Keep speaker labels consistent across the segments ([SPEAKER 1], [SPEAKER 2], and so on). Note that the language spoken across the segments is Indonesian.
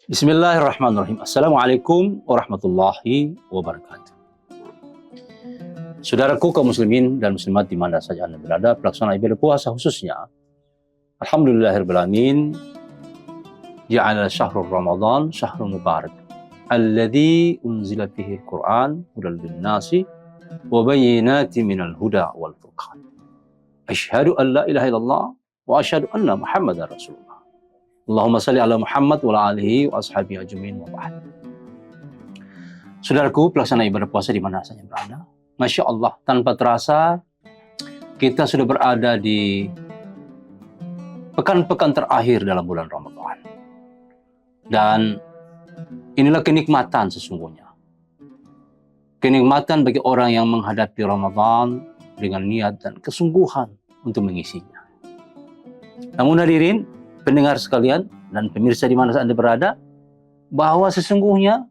[SPEAKER 1] Bismillahirrahmanirrahim. Assalamualaikum warahmatullahi wabarakatuh. Saudaraku kaum muslimin dan muslimat di mana saja Anda berada, pelaksanaan ibadah puasa khususnya, alhamdulillahirabbil alamin, ja'ala syahrul Ramadan syahrul mubarak alladzi unzila fihi al-Qur'an hudal lin-nasi wa bayyinatin minal huda wal furqan. Asyhadu an la ilaha illallah wa asyhadu anna Muhammadar Rasulullah. Allahumma salli ala Muhammad wa ala alihi wa ashabihi ajmain wa ba'd. Saudaraku, pelaksana ibadah puasa di mana saja berada, Masya Allah, tanpa terasa kita sudah berada di pekan-pekan terakhir dalam bulan Ramadan. Dan inilah kenikmatan sesungguhnya. Kenikmatan bagi orang yang menghadapi Ramadan dengan niat dan kesungguhan untuk mengisinya. Namun hadirin, pendengar sekalian dan pemirsa di mana Anda berada, bahwa sesungguhnya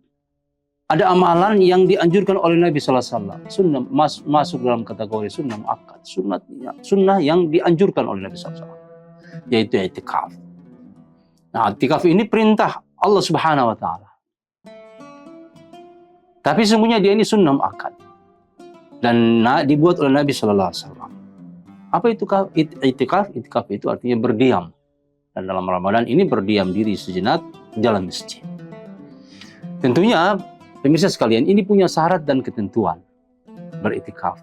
[SPEAKER 1] ada amalan yang dianjurkan oleh Nabi Sallallahu Alaihi Wasallam, sunnah masuk dalam kategori sunnah muakkad, sunnah yang dianjurkan oleh Nabi Sallallahu Alaihi Wasallam, yaitu i'tikaf. Nah, i'tikaf ini perintah Allah Subhanahu Wa Taala, tapi sesungguhnya dia ini sunnah muakkad dan dibuat oleh Nabi Sallallahu Alaihi Wasallam. Apa itu i'tikaf? I'tikaf itu artinya berdiam. Dan dalam Ramadan ini berdiam diri sejenak dalam masjid. Tentunya pemirsa sekalian, ini punya syarat dan ketentuan beriktikaf.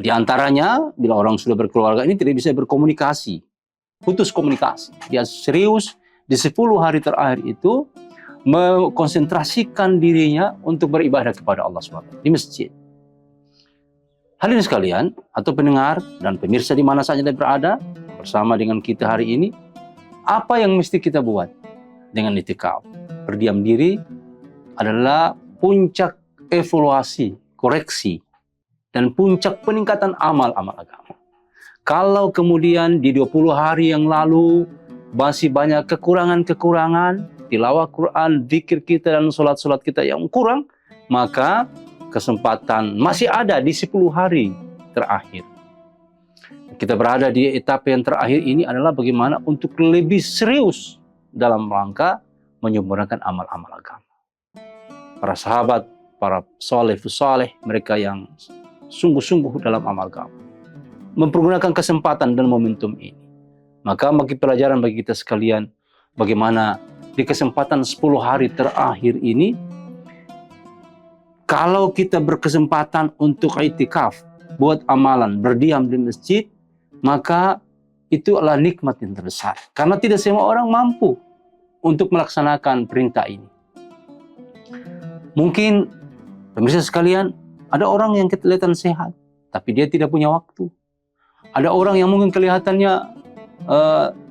[SPEAKER 1] Di antaranya, bila orang sudah berkeluarga ini tidak bisa berkomunikasi, putus komunikasi. Dia serius di 10 hari terakhir itu mengkonsentrasikan dirinya untuk beribadah kepada Allah SWT di masjid. Hadirin sekalian atau pendengar dan pemirsa di mana saja Anda berada, bersama dengan kita hari ini, apa yang mesti kita buat dengan i'tikaf? Berdiam diri adalah puncak evaluasi, koreksi, dan puncak peningkatan amal-amal agama. Kalau kemudian di 20 hari yang lalu masih banyak kekurangan-kekurangan, tilawah Quran, zikir kita, dan sholat-sholat kita yang kurang, maka kesempatan masih ada di 10 hari terakhir. Kita berada di etapa yang terakhir ini adalah bagaimana untuk lebih serius dalam rangka menyempurnakan amal-amal agama. Para sahabat, para salafus saleh, mereka yang sungguh-sungguh dalam amal agama, mempergunakan kesempatan dan momentum ini. Maka bagi pelajaran bagi kita sekalian, bagaimana di kesempatan 10 hari terakhir ini, kalau kita berkesempatan untuk i'tikaf, buat amalan, berdiam di masjid, maka itu adalah nikmat yang terbesar. Karena tidak semua orang mampu untuk melaksanakan perintah ini. Mungkin, pemirsa sekalian, ada orang yang kelihatan sehat, tapi dia tidak punya waktu. Ada orang yang mungkin kelihatannya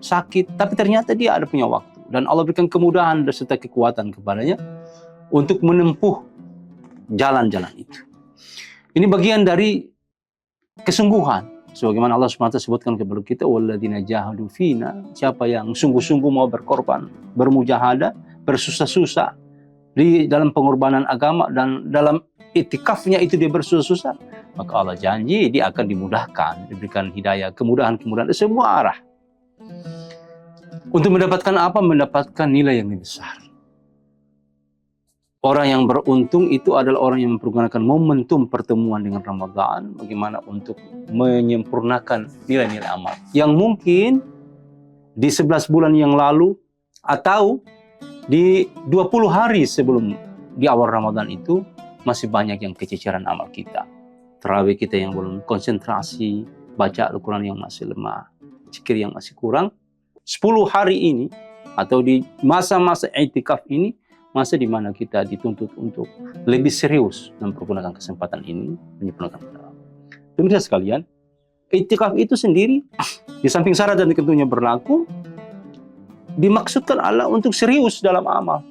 [SPEAKER 1] sakit, tapi ternyata dia ada punya waktu. Dan Allah berikan kemudahan serta kekuatan kepadanya untuk menempuh jalan-jalan itu. Ini bagian dari kesungguhan. Sebagaimana Allah SWT sebutkan kepada kita, walladzina jahadu fina, siapa yang sungguh-sungguh mau berkorban, bermujahadah, bersusah-susah di dalam pengorbanan agama dan dalam i'tikafnya itu dia bersusah-susah, maka Allah janji dia akan dimudahkan, diberikan hidayah, kemudahan-kemudahan semua arah. Untuk mendapatkan apa? Mendapatkan nilai yang lebih besar. Orang yang beruntung itu adalah orang yang mempergunakan momentum pertemuan dengan Ramadan bagaimana untuk menyempurnakan nilai-nilai amal yang mungkin di 11 bulan yang lalu atau di 20 hari sebelum di awal Ramadan itu masih banyak yang kececeran amal kita. Tarawih kita yang belum konsentrasi, baca Al-Quran yang masih lemah, zikir yang masih kurang. 10 hari ini atau di masa-masa i'tikaf ini, masa di mana kita dituntut untuk lebih serius mempergunakan kesempatan ini, menyempurnakan ibadah. Pemirsa sekalian, i'tikaf itu sendiri, di samping syarat dan ketentuannya berlaku, dimaksudkan Allah untuk serius dalam amal.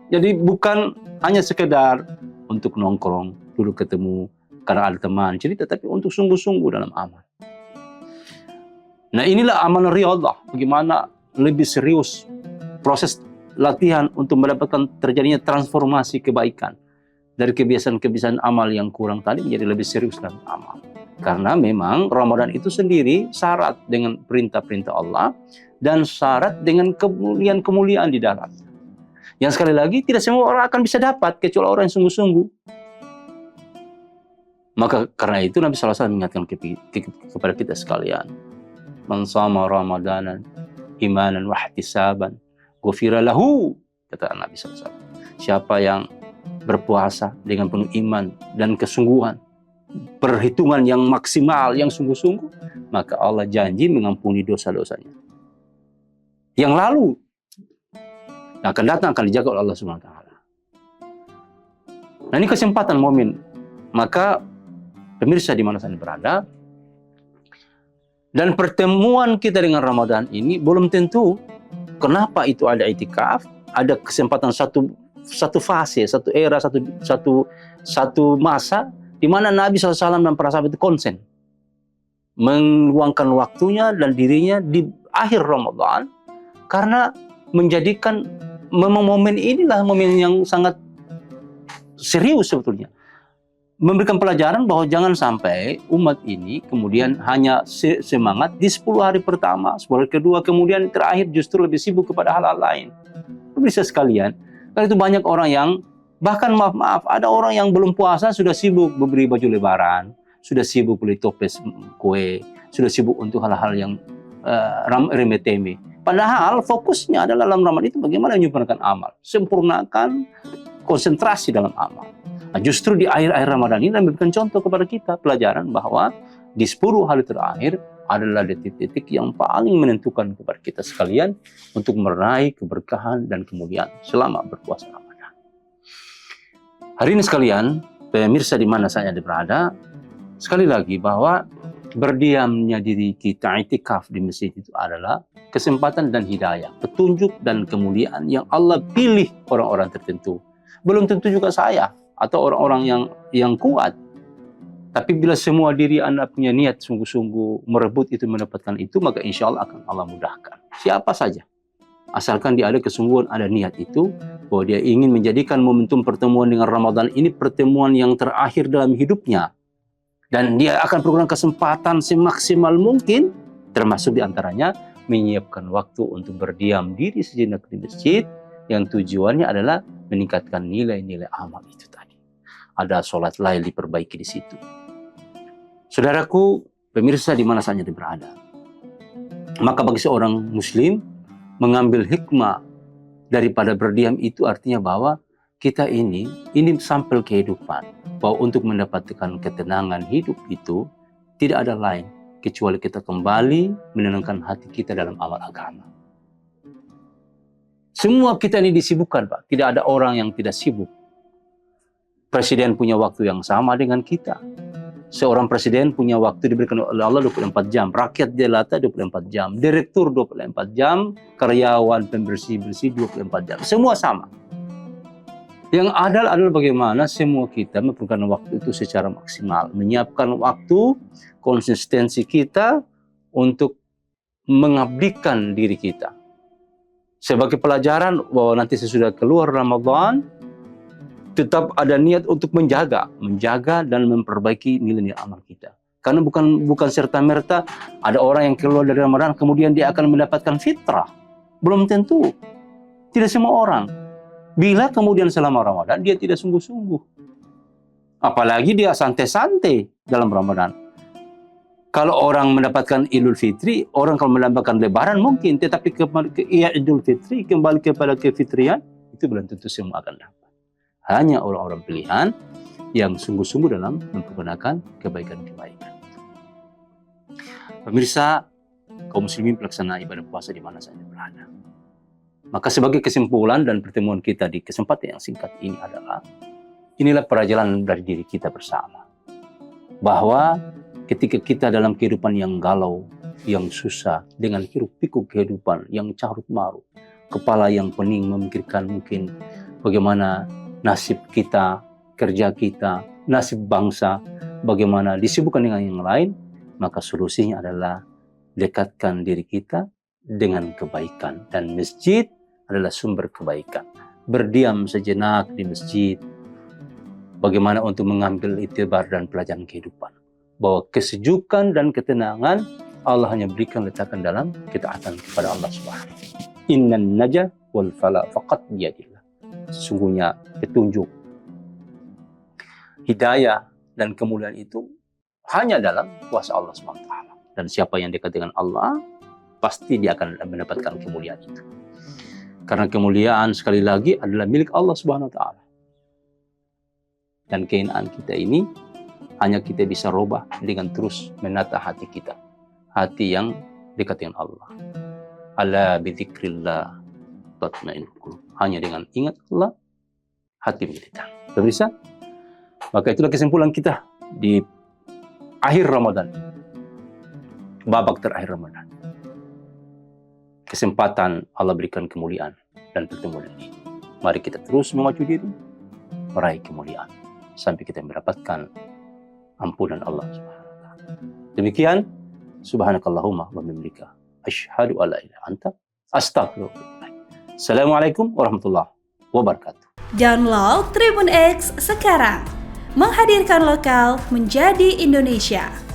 [SPEAKER 1] Jadi bukan hanya sekedar untuk nongkrong, duduk ketemu, karena ada teman cerita, tapi untuk sungguh-sungguh dalam amal. Nah inilah amal riyadhah, bagaimana lebih serius proses latihan untuk mendapatkan terjadinya transformasi kebaikan dari kebiasaan-kebiasaan amal yang kurang tadi menjadi lebih serius dalam amal. Karena memang Ramadan itu sendiri syarat dengan perintah-perintah Allah dan syarat dengan kemuliaan-kemuliaan di dalamnya. Yang sekali lagi tidak semua orang akan bisa dapat kecuali orang yang sungguh-sungguh. Maka karena itu Nabi SAW mengingatkan kepada kita sekalian, man shama ramadanan imanan wa ihtisaban ghufira lahu, kata Nabi SAW. Siapa yang berpuasa dengan penuh iman dan kesungguhan, perhitungan yang maksimal, yang sungguh-sungguh, maka Allah janji mengampuni dosa-dosanya yang lalu, akan datang, akan dijaga oleh Allah Subhanahu wa taala. Nah, ini kesempatan mukmin. Maka pemirsa di mana saja berada, dan pertemuan kita dengan Ramadan ini belum tentu. Kenapa itu ada itikaf? Ada kesempatan satu fase, satu era, satu masa di mana Nabi SAW dan para sahabat itu konsen meluangkan waktunya dan dirinya di akhir Ramadan, karena menjadikan memang momen inilah momen yang sangat serius sebetulnya. Memberikan pelajaran bahwa jangan sampai umat ini kemudian hanya semangat di 10 hari pertama, 10 hari kedua, kemudian terakhir justru lebih sibuk kepada hal-hal lain. Bisa sekalian, karena itu banyak orang yang, bahkan maaf, ada orang yang belum puasa sudah sibuk memberi baju lebaran, sudah sibuk beli toples kue, sudah sibuk untuk hal-hal yang remeh-temeh. Padahal fokusnya adalah dalam Ramadan itu bagaimana menyempurnakan amal, sempurnakan konsentrasi dalam amal. Nah, justru di akhir-akhir Ramadan ini memberikan contoh kepada kita pelajaran bahwa di 10 hari terakhir adalah detik-detik yang paling menentukan kepada kita sekalian untuk meraih keberkahan dan kemuliaan selama berpuasa Ramadan. Hari ini sekalian, pemirsa di mana saja berada, sekali lagi bahwa berdiamnya diri kita itikaf di masjid itu adalah kesempatan dan hidayah, petunjuk dan kemuliaan yang Allah pilih orang-orang tertentu. Belum tentu juga saya atau orang-orang yang kuat. Tapi bila semua diri Anda punya niat sungguh-sungguh merebut itu, mendapatkan itu, maka insya Allah akan Allah mudahkan. Siapa saja. Asalkan dia ada kesungguhan, ada niat itu, bahwa dia ingin menjadikan momentum pertemuan dengan Ramadan ini pertemuan yang terakhir dalam hidupnya. Dan dia akan pergunakan kesempatan semaksimal mungkin, termasuk diantaranya menyiapkan waktu untuk berdiam diri sejenak di masjid, yang tujuannya adalah meningkatkan nilai-nilai amal itu tadi. Ada sholat lail diperbaiki di situ. Saudaraku, pemirsa di mana saja berada, maka bagi seorang muslim mengambil hikmah daripada berdiam itu artinya bahwa kita ini sampel kehidupan, bahwa untuk mendapatkan ketenangan hidup itu tidak ada lain kecuali kita kembali menenangkan hati kita dalam amal agama. Semua kita ini disibukkan, Pak. Tidak ada orang yang tidak sibuk. Presiden punya waktu yang sama dengan kita. Seorang presiden punya waktu diberikan oleh Allah 24 jam. Rakyat jelata 24 jam. Direktur 24 jam. Karyawan pembersih-bersih 24 jam. Semua sama. Yang adalah bagaimana semua kita mempergunakan waktu itu secara maksimal. Menyiapkan waktu, konsistensi kita untuk mengabdikan diri kita. Sebagai pelajaran bahwa nanti sesudah keluar Ramadan, tetap ada niat untuk menjaga dan memperbaiki nilai-nilai amal kita. Karena bukan serta-merta ada orang yang keluar dari Ramadan kemudian dia akan mendapatkan fitrah. Belum tentu. Tidak semua orang. Bila kemudian selama Ramadan dia tidak sungguh-sungguh. Apalagi dia santai-santai dalam Ramadan. Kalau orang mendapatkan Idul Fitri, orang kalau mendapatkan Lebaran mungkin, tetapi Idul Fitri kembali kepada kefitrian, itu belum tentu semua akan dapat. Hanya orang-orang pilihan yang sungguh-sungguh dalam mempergunakan kebaikan-kebaikan. Pemirsa, kaum muslimin pelaksana ibadah puasa di mana saja berada. Maka sebagai kesimpulan dan pertemuan kita di kesempatan yang singkat ini adalah, inilah perjalanan dari diri kita bersama. Bahwa ketika kita dalam kehidupan yang galau, yang susah, dengan hiruk-pikuk kehidupan yang carut marut, kepala yang pening memikirkan mungkin bagaimana nasib kita, kerja kita, nasib bangsa, bagaimana disibukkan dengan yang lain, maka solusinya adalah dekatkan diri kita dengan kebaikan. Dan masjid adalah sumber kebaikan. Berdiam sejenak di masjid, bagaimana untuk mengambil iktibar dan pelajaran kehidupan. Bahwa kesejukan dan ketenangan Allah hanya berikan letakkan dalam ketaatan kepada Allah Subhanahu. Innan najah wal fala faqat biyadillah. sesungguhnya petunjuk, hidayah, dan kemuliaan itu hanya dalam kuasa Allah SWT. Dan siapa yang dekat dengan Allah, pasti dia akan mendapatkan kemuliaan itu. Karena kemuliaan sekali lagi adalah milik Allah SWT. Dan kehinaan kita ini hanya kita bisa rubah dengan terus menata hati kita. Hati yang dekat dengan Allah. Ala bidzikrillah tatma'innul qulub. Hanya dengan ingat Allah, hati menjadi tenang. Pemirsa, maka itulah kesimpulan kita di akhir Ramadan. Babak terakhir Ramadan. Kesempatan Allah berikan kemuliaan dan pertemuan ini. Mari kita terus memacu diri, meraih kemuliaan sampai kita mendapatkan ampunan Allah Subhanahu wa taala. Demikian, subhanakallahumma wa bihamdika asyhadu an la ilaha illa anta astaghfiruka. Assalamualaikum warahmatullahi wabarakatuh.
[SPEAKER 2] Download Tribun X sekarang. Menghadirkan lokal menjadi Indonesia.